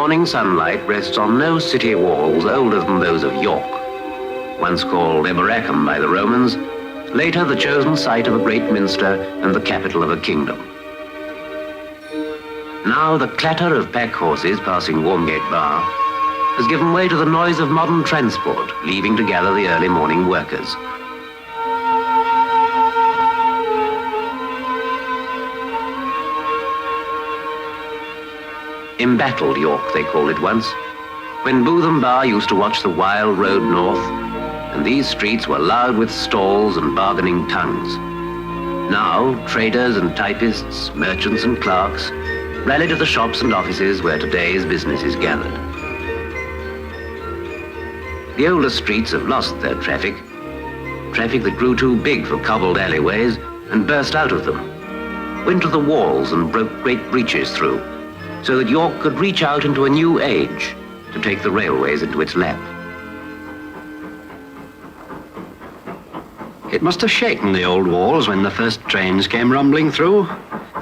morning sunlight rests on no city walls older than those of York, once called Eboracum by the Romans, later the chosen site of a great minster and the capital of a kingdom. Now the clatter of pack horses passing Warmgate Bar has given way to the noise of modern transport, leaving to gather the early morning workers. Embattled York, they called it once, when Booth and Bar used to watch the wild road north, and these streets were loud with stalls and bargaining tongues. Now, traders and typists, merchants and clerks rally to the shops and offices where today's business is gathered. The older streets have lost their traffic that grew too big for cobbled alleyways and burst out of them, went to the walls and broke great breaches through, so that York could reach out into a new age to take the railways into its lap. It must have shaken the old walls when the first trains came rumbling through.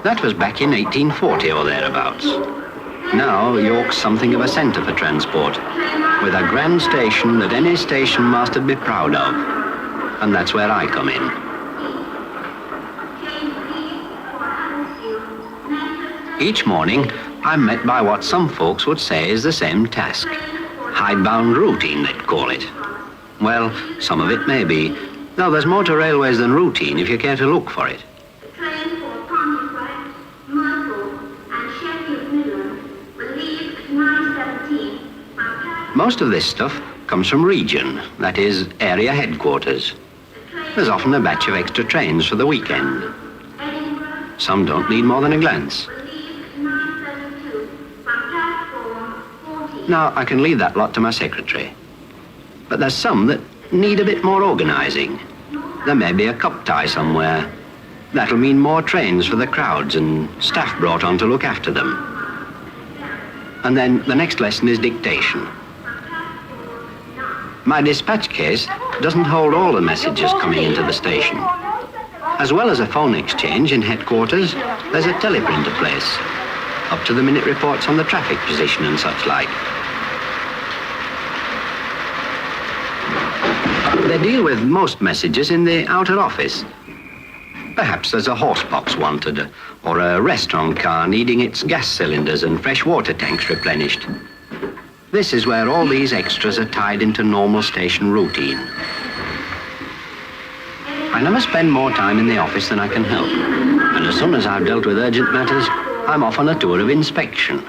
That was back in 1840 or thereabouts. Now York's something of a centre for transport, with a grand station that any station master'd be proud of. And that's where I come in. Each morning, I'm met by what some folks would say is the same task. Hidebound routine, they'd call it. Well, some of it may be, though there's more to railways than routine if you care to look for it. Most of this stuff comes from region, that is, area headquarters. There's often a batch of extra trains for the weekend. Some don't need more than a glance. Now, I can leave that lot to my secretary. But there's some that need a bit more organising. There may be a cup tie somewhere. That'll mean more trains for the crowds and staff brought on to look after them. And then the next lesson is dictation. My dispatch case doesn't hold all the messages coming into the station. As well as a phone exchange in headquarters, there's a teleprinter place, up to the minute reports on the traffic position and such like. They deal with most messages in the outer office. Perhaps there's a horse box wanted, or a restaurant car needing its gas cylinders and fresh water tanks replenished. This is where all these extras are tied into normal station routine. I never spend more time in the office than I can help, and as soon as I've dealt with urgent matters, I'm off on a tour of inspection.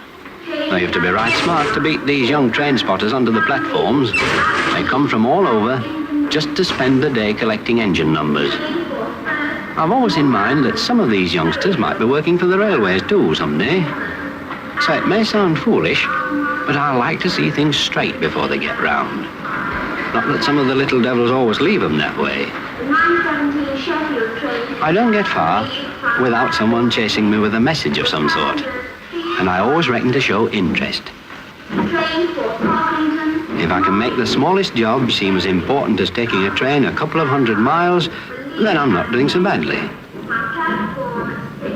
Now you have to be right smart to beat these young train spotters onto the platforms. They come from all over just to spend the day collecting engine numbers. I've always in mind that some of these youngsters might be working for the railways too someday. So it may sound foolish, but I like to see things straight before they get round. Not that some of the little devils always leave them that way. I don't get far without someone chasing me with a message of some sort, and I always reckon to show interest. If I can make the smallest job seem as important as taking a train a couple of 100 miles, then I'm not doing so badly.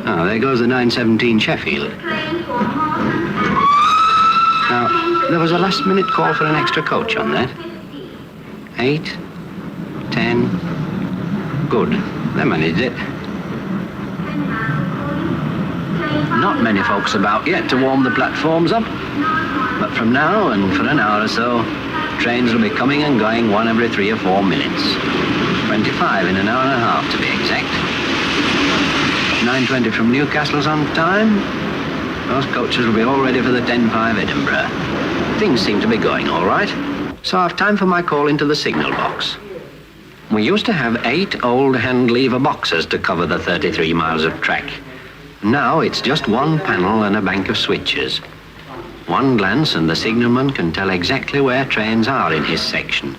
Oh, there goes the 917 Sheffield. Now, there was a last-minute call for an extra coach on that. 8, 10, good, they managed it. Not many folks about yet to warm the platforms up, but from now and for an hour or so, trains will be coming and going one every 3 or 4 minutes. 25 in an hour and a half to be exact. 9:20 from Newcastle's on time. Those coaches will be all ready for the 10:05 Edinburgh. Things seem to be going all right, so I've time for my call into the signal box. We used to have 8 old hand lever boxes to cover the 33 miles of track. Now it's just one panel and a bank of switches. One glance and the signalman can tell exactly where trains are in his section,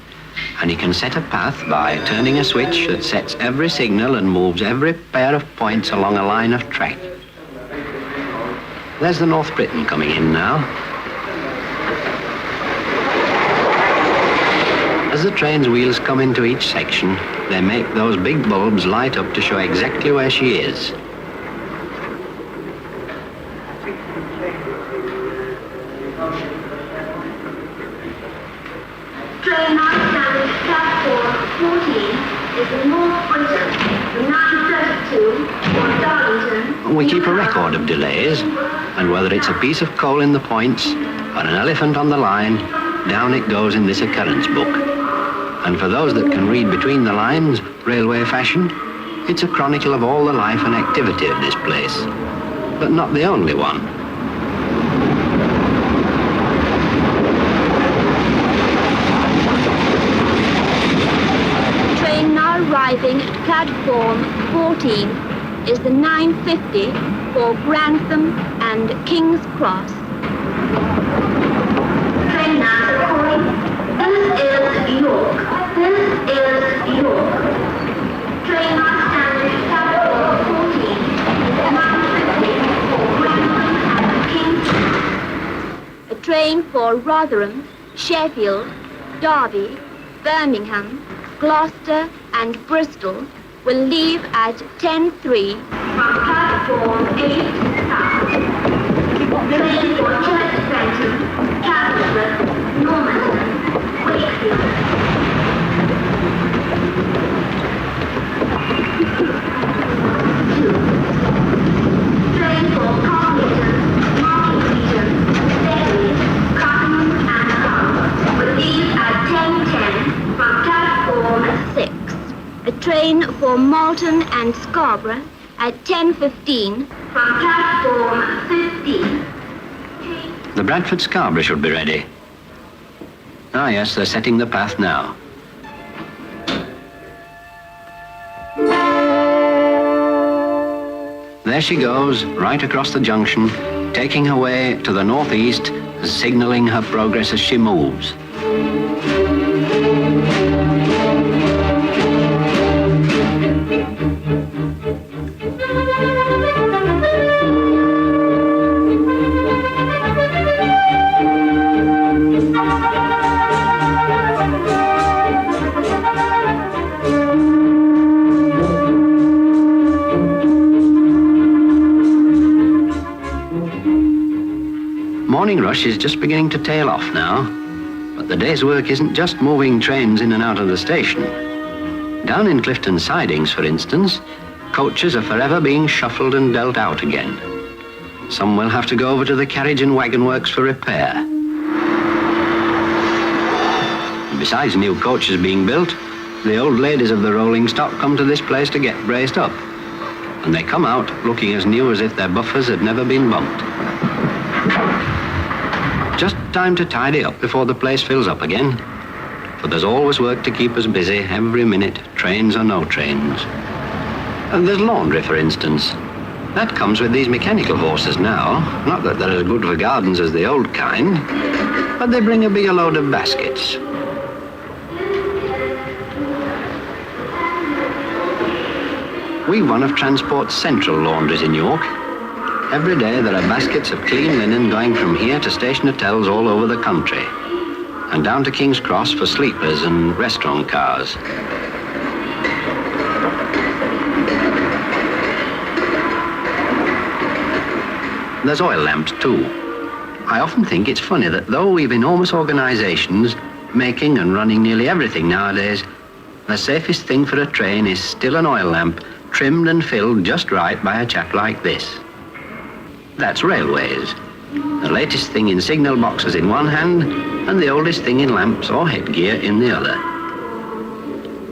and he can set a path by turning a switch that sets every signal and moves every pair of points along a line of track. There's the North Britain coming in now. As the train's wheels come into each section, they make those big bulbs light up to show exactly where she is. is the North Britain, the 932 for Darlington. We keep a record of delays, and whether it's a piece of coal in the points or an elephant on the line, down it goes in this occurrence book. And for those that can read between the lines, railway fashion, it's a chronicle of all the life and activity of this place, but not the only one. Train now arriving at platform 14 is the 950 for Grantham and King's Cross. Train now calling. This is York. This is York. Train now standing at platform 14 is the 950 for Grantham and King's Cross. A train for Rotherham, Sheffield, Derby, Birmingham, Gloucester and Bristol will leave at 10:03 from platform 8 south. Train for Church Benton, Castleford, Normanton, Wakefield. Train for Congleton, Markington, Derry, Cotton and Hull will leave at 10:10 from platform 6. A train for Malton and Scarborough at 10:15 from platform 15. The Bradford Scarborough should be ready. Ah yes, they're setting the path now. There she goes, right across the junction, taking her way to the northeast, signalling her progress as she moves. Morning rush is just beginning to tail off now, but the day's work isn't just moving trains in and out of the station. Down in Clifton Sidings, for instance, coaches are forever being shuffled and dealt out again. Some will have to go over to the carriage and wagon works for repair. And besides new coaches being built, the old ladies of the rolling stock come to this place to get braced up, and they come out looking as new as if their buffers had never been bumped. Just time to tidy up before the place fills up again, for there's always work to keep us busy every minute, trains or no trains. And there's laundry, for instance. That comes with these mechanical horses now. Not that they're as good for gardens as the old kind, but they bring a bigger load of baskets. We're one of Transport's central laundries in York. Every day there are baskets of clean linen going from here to station hotels all over the country, and down to King's Cross for sleepers and restaurant cars. There's oil lamps too. I often think it's funny that though we've enormous organisations making and running nearly everything nowadays, the safest thing for a train is still an oil lamp trimmed and filled just right by a chap like this. That's railways. The latest thing in signal boxes in one hand and the oldest thing in lamps or headgear in the other.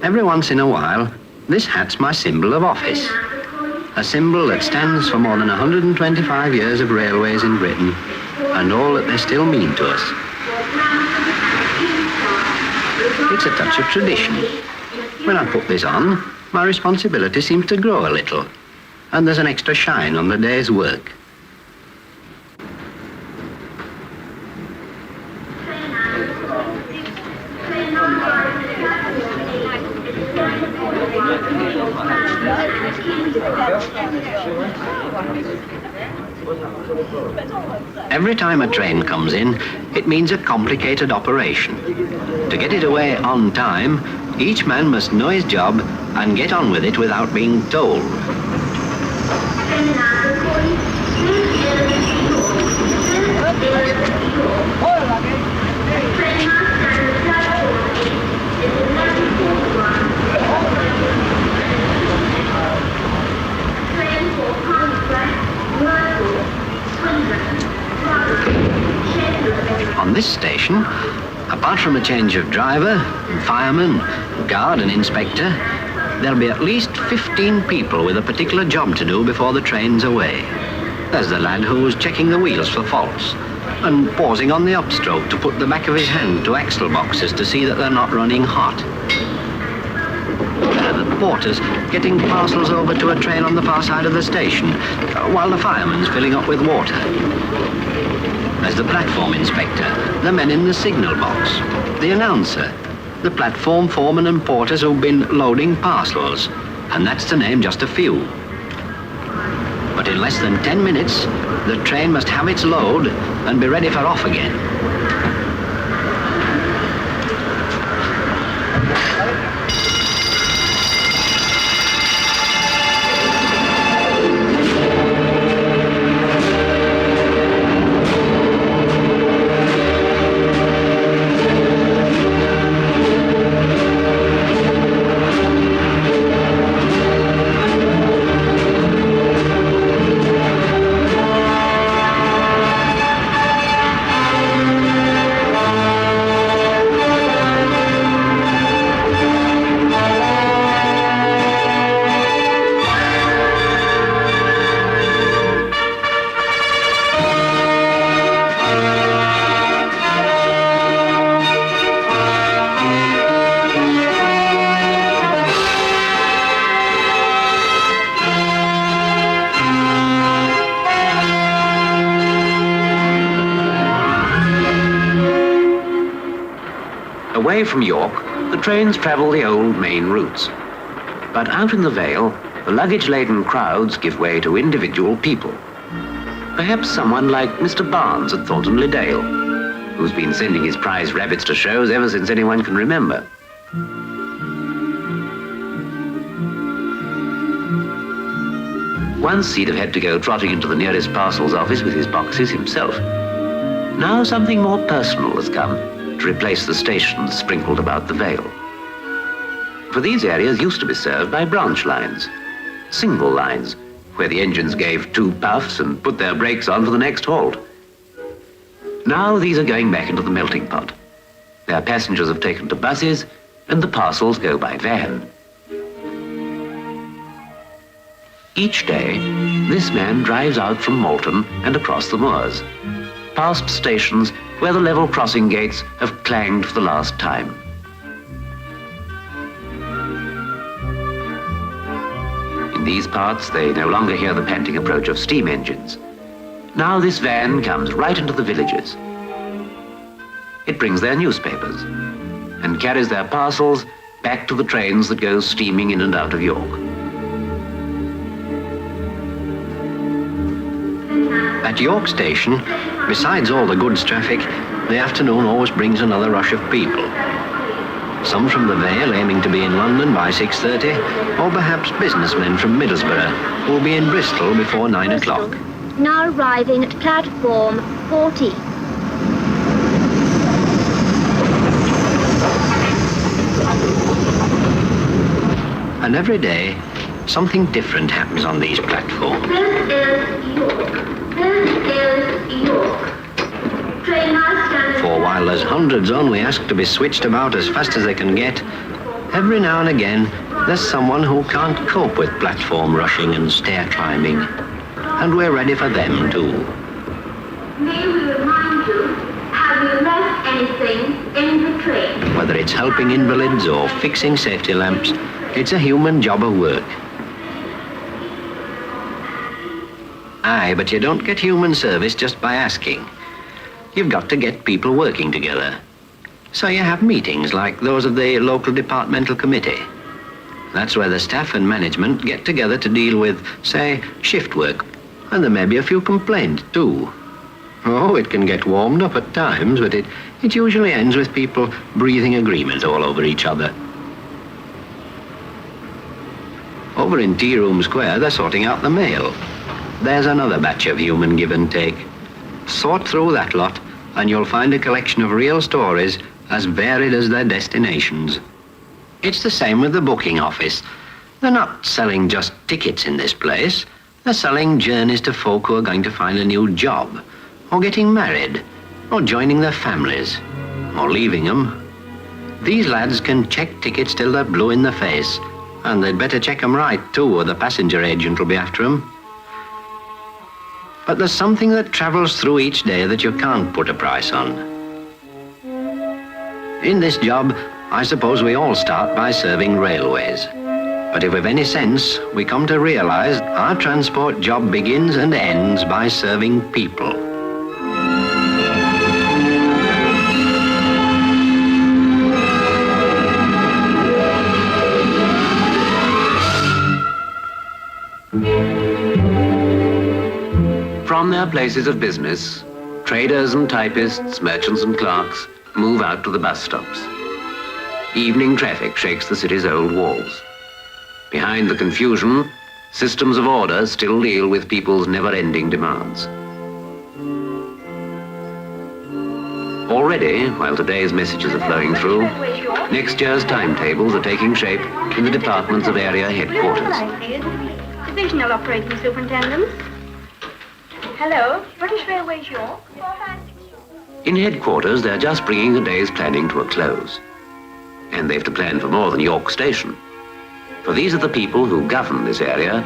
Every once in a while, this hat's my symbol of office. A symbol that stands for more than 125 years of railways in Britain and all that they still mean to us. It's a touch of tradition. When I put this on, my responsibility seems to grow a little, and there's an extra shine on the day's work. Every time a train comes in, it means a complicated operation. To get it away on time, each man must know his job and get on with it without being told. this station, apart from a change of driver, fireman, guard and inspector, there'll be at least 15 people with a particular job to do before the train's away. There's the lad who's checking the wheels for faults and pausing on the upstroke to put the back of his hand to axle boxes to see that they're not running hot. There are the porters getting parcels over to a train on the far side of the station while the fireman's filling up with water. There's the platform inspector, the men in the signal box, the announcer, the platform foreman and porters who've been loading parcels, and that's to name just a few. But in less than 10 minutes, the train must have its load and be ready for off again. Away from York, the trains travel the old main routes. But out in the Vale, the luggage-laden crowds give way to individual people. Perhaps someone like Mr. Barnes at Thornton Dale, who's been sending his prize rabbits to shows ever since anyone can remember. Once he'd have had to go trotting into the nearest parcels office with his boxes himself. Now something more personal has come to replace the stations sprinkled about the Vale. For these areas used to be served by branch lines, single lines, where the engines gave 2 puffs and put their brakes on for the next halt. Now these are going back into the melting pot. Their passengers have taken to buses, and the parcels go by van. Each day, this man drives out from Malton and across the moors, past stations where the level crossing gates have clanged for the last time. In these parts, they no longer hear the panting approach of steam engines. Now this van comes right into the villages. It brings their newspapers and carries their parcels back to the trains that go steaming in and out of York. At York Station, besides all the goods traffic, the afternoon always brings another rush of people. Some from the Vale aiming to be in London by 6:30, or perhaps businessmen from Middlesbrough who will be in Bristol before 9 o'clock. Now arriving at platform 40. And every day, something different happens on these platforms. This is York. This is York. Train now standing. For while there's hundreds on we ask to be switched about as fast as they can get, every now and again there's someone who can't cope with platform rushing and stair climbing. And we're ready for them too. May we remind you, have you left anything in the train? Whether it's helping invalids or fixing safety lamps, it's a human job of work. Aye, but you don't get human service just by asking. You've got to get people working together. So you have meetings like those of the local departmental committee. That's where the staff and management get together to deal with, say, shift work. And there may be a few complaints too. Oh, it can get warmed up at times, but it usually ends with people breathing agreement all over each other. Over in Tea Room Square, they're sorting out the mail. There's another batch of human give and take. Sort through that lot, and you'll find a collection of real stories as varied as their destinations. It's the same with the booking office. They're not selling just tickets in this place. They're selling journeys to folk who are going to find a new job, or getting married, or joining their families, or leaving them. These lads can check tickets till they're blue in the face, and they'd better check 'em right too, or the passenger agent will be after 'em. But there's something that travels through each day that you can't put a price on. In this job, I suppose we all start by serving railways. But if we've any sense, we come to realize our transport job begins and ends by serving people. From their places of business, traders and typists, merchants and clerks move out to the bus stops. Evening traffic shakes the city's old walls. Behind the confusion, systems of order still deal with people's never-ending demands. Already, while today's messages are flowing through, next year's timetables are taking shape in the departments of area headquarters. Divisional Operating Superintendents. Hello, British Railways York. In headquarters, they're just bringing the day's planning to a close. And they've to plan for more than York Station. For these are the people who govern this area,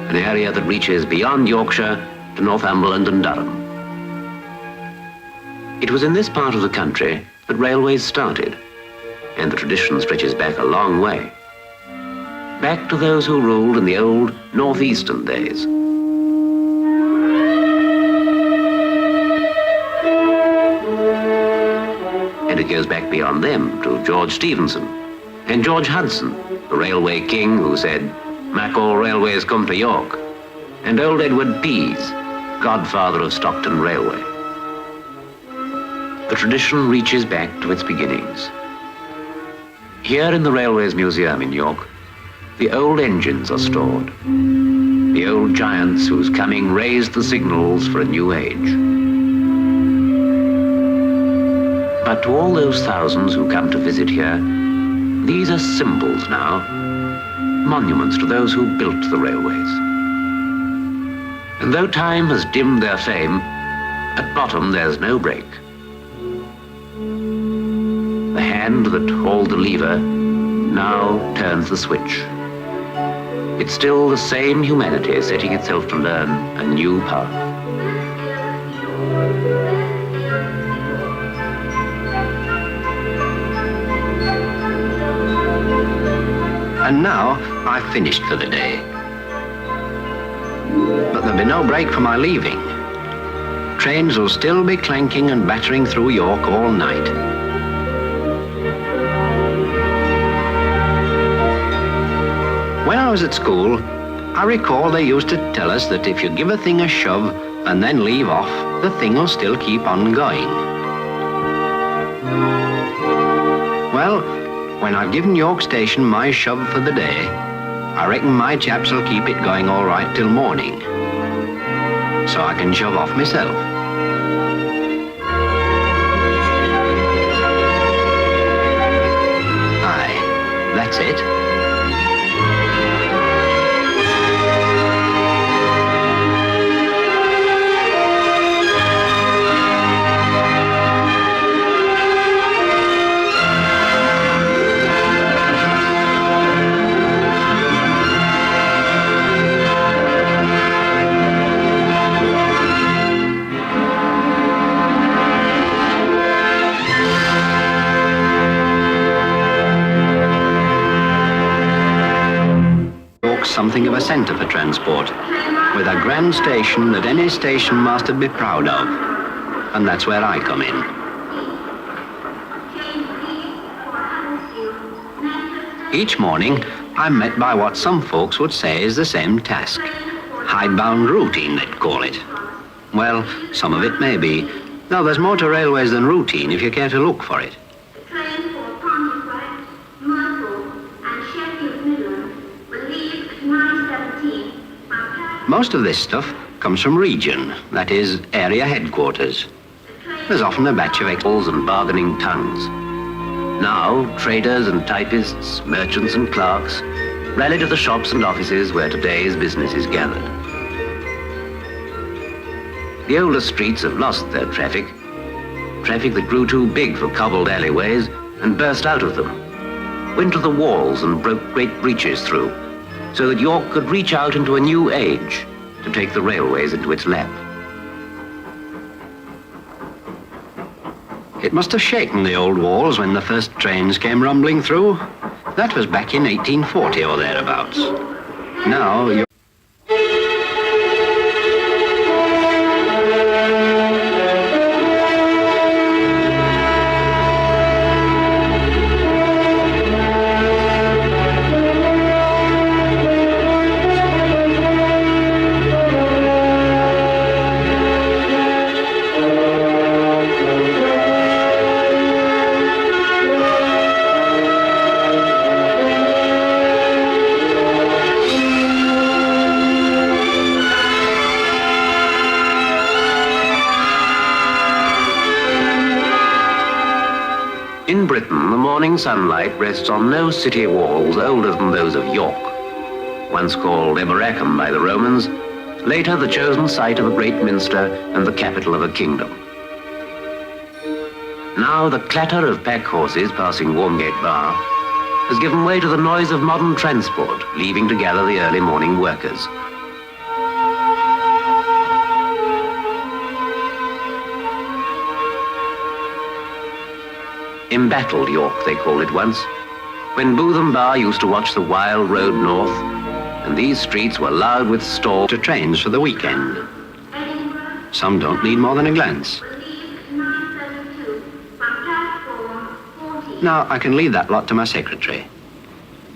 an area that reaches beyond Yorkshire to Northumberland and Durham. It was in this part of the country that railways started, and the tradition stretches back a long way. Back to those who ruled in the old northeastern days. And it goes back beyond them to George Stephenson and George Hudson, the railway king who said, "Mac all railways come to York," and old Edward Pease, godfather of Stockton Railway. The tradition reaches back to its beginnings. Here in the Railways Museum in York, the old engines are stored, the old giants whose coming raised the signals for a new age. But to all those thousands who come to visit here, these are symbols now, monuments to those who built the railways. And though time has dimmed their fame, at bottom there's no break. The hand that hauled the lever now turns the switch. It's still the same humanity setting itself to learn a new path. And now I've finished for the day. But there'll be no break for my leaving. Trains will still be clanking and battering through York all night. When I was at school, I recall they used to tell us that if you give a thing a shove and then leave off, the thing will still keep on going. Well, when I've given York Station my shove for the day, I reckon my chaps will keep it going all right till morning, so I can shove off myself. Aye, that's it. Something of a centre for transport, with a grand station that any station master'd be proud of. And that's where I come in. Each morning, I'm met by what some folks would say is the same task. Hidebound routine, they'd call it. Well, some of it may be, though there's more to railways than routine if you care to look for it. Most of this stuff comes from region, that is, area headquarters. There's often a batch of examples and bargaining tongues. Now, traders and typists, merchants and clerks rally to the shops and offices where today's business is gathered. The older streets have lost their traffic, traffic that grew too big for cobbled alleyways and burst out of them, went to the walls and broke great breaches through, so that York could reach out into a new age to take the railways into its lap. It must have shaken the old walls when the first trains came rumbling through. That was back in 1840 or thereabouts. Now you're... In Britain, the morning sunlight rests on no city walls older than those of York, once called Eboracum by the Romans, later the chosen site of a great minster and the capital of a kingdom. Now the clatter of pack horses passing Warmgate Bar has given way to the noise of modern transport, leaving to gather the early morning workers. Embattled York, they called it once, when Bootham Bar used to watch the wild road north, and these streets were loud with stalls to trains for the weekend. Some don't need more than a glance. Now, I can leave that lot to my secretary.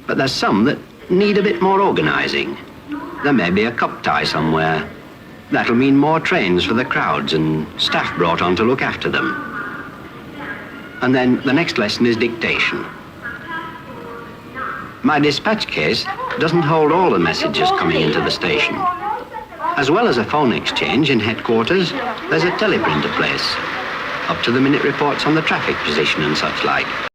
But there's some that need a bit more organising. There may be a cup tie somewhere. That'll mean more trains for the crowds and staff brought on to look after them. And then the next lesson is dictation. My dispatch case doesn't hold all the messages coming into the station. As well as a phone exchange in headquarters, there's a teleprinter place, up to the minute reports on the traffic position and such like.